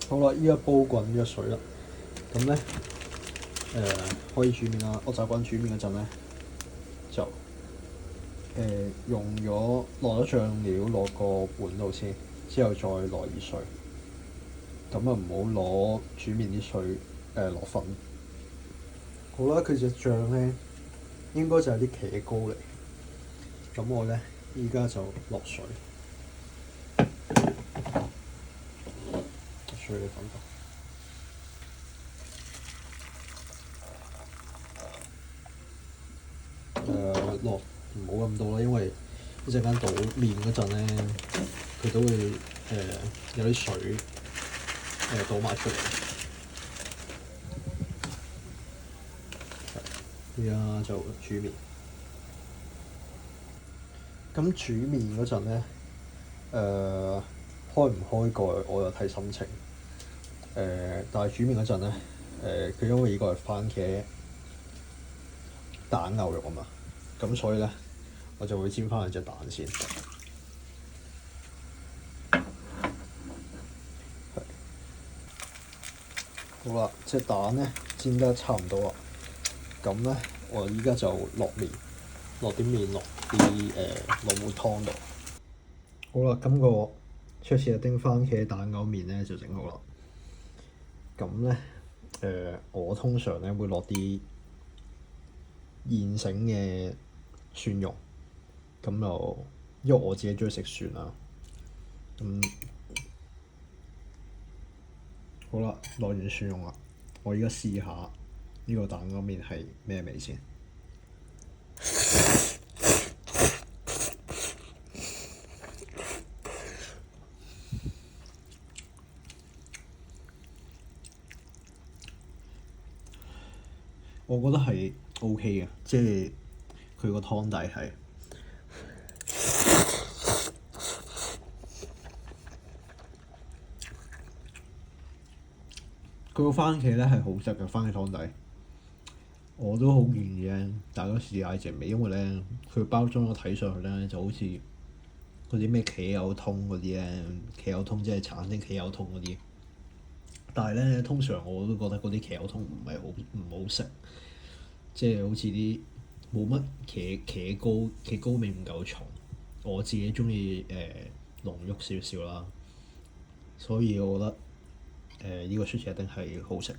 好啦，依家煲滾咗水啦，咁咧可以煮麵啦。我習慣煮麵嗰陣咧，就用咗落咗醬料落個碗度先，之後再落熱水。咁啊唔好攞煮麵啲水落粉。好啦，佢隻醬咧應該就係啲茄膏嚟。咁我咧依家就落水，水嘅粉度。落唔好咁多啦，因為一陣間倒麵嗰陣咧，佢都會有啲水倒埋出嚟。而家就煮麵。咁煮麵嗰陣咧，開唔開蓋我就睇心情。但係煮麵嗰陣咧，佢因為呢個係番茄蛋牛肉啊嘛，咁所以咧我就會煎翻兩隻蛋先。好啦，隻蛋咧煎得差唔多啦，咁咧我依家就落麵，落啲麵落啲落碗湯度。好啦，咁個卓士阿丁番茄蛋牛麵咧就整好啦。咁咧我通常咧會落啲現成嘅蒜蓉，咁就因為我自己中意食蒜啦。咁好啦，落完蒜蓉啦，我而家試下呢個蛋牛麵係咩味先。我覺得係 OK 嘅，即係佢個湯底係佢個番茄咧係好食嘅番茄湯底。我都好建議咧，大家試下呢隻味，因為咧佢包裝我睇上去咧就好似嗰啲咩茄有通嗰啲咧，茄有通即係橙丁茄有通嗰啲。但係咧，通常我都覺得嗰啲茄有通唔好食，即係好似啲冇乜茄膏味唔夠重。我自己中意濃郁少少啦，所以我覺得呢個出前一定係好食。